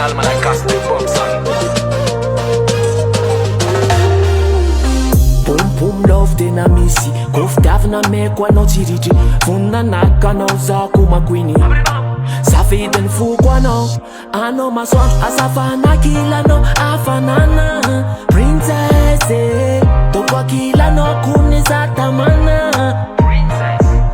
original man I cast 2bob'son. Pum love tena misy kofidiavina meko anao tsiritry vonina naka anao zako makwiny safidiny foko anao masoandro asafanakilanao afanana Princesse toko akilanao kony zatamana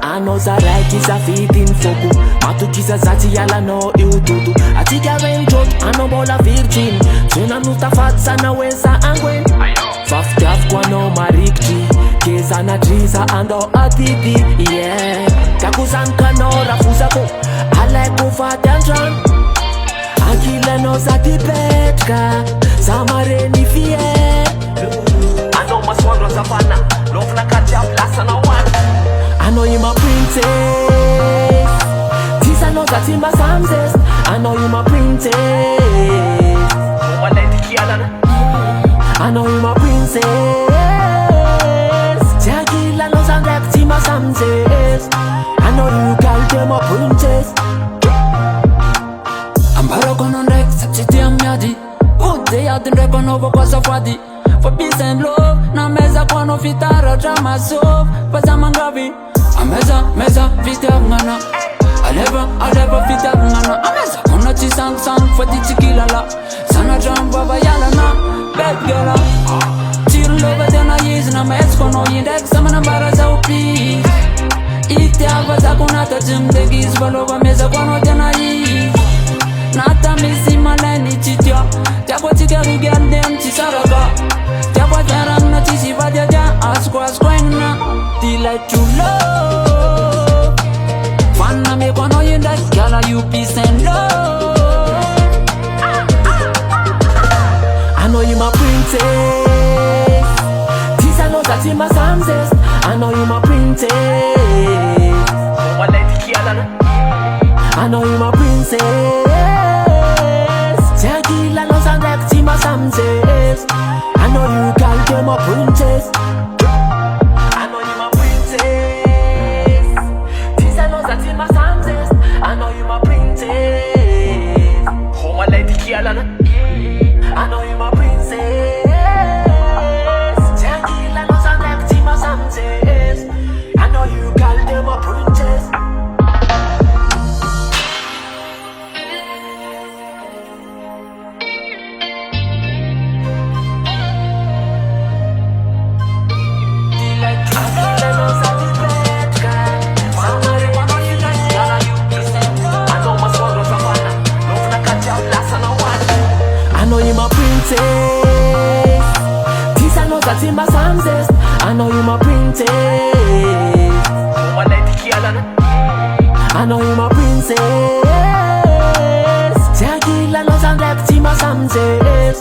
anao zaraiky safidiny foko matokisa zatsy ialanao io dodo atsika renjoto anao mbola virgin zena no tafatsana hoe za angwen fafidiaviko anao marikitry ke zanadriza andao atidy kakuzaniko anao rafozako alaiko vady andrano ankilanao za tipetrika za mareny fie anao masoandro azafana lovina kajiaby lasanao any anao ima princess tisanao za tsy masamzes anao ima princess malaitykialana anao ima princess tsy ankilanao za ndraiky tsy masamzes anao io kalite ma princess ambarako anao ndraiky sa tsy tia miady ode ady ndraiky anaovako azafady fa peace and love namezako anao fitaratra masovy fa za mangavy ameza fitiavana aleva fitiavana amezako na tsy sangisangy fa ty tsy kilala sanatra mbava yalana bedgela tirolova tena izy namezako anao indraiky sa manambara zao please itiava zako natatsy midegizy fa lova mezako anao tena izy nata misy malainy tsy tia tiako atsika rogiandeny tsy saraka tiako ateragna tsisy vadyadia azoko aignina tilay trolo fanina meko anao indraiky kiala io peace and love anao ima princess tisanao za tsy masamzes anao ima princess malaitykialana anao ima princess tsy ankilanao za ndraiky tsy masamzes anao io kalite ma princess anao ima princess tisanao za tsy masamzes anao ima princess malaitykialana anao ima princess tsy ankilanao za ndraiky tsy masamzes anao io kalite ma princess anao ima princess tisanao za tsy masamzes anao ima princess malaitykialana anao ima princess tsy ankilanao za ndraiky tsy masamzes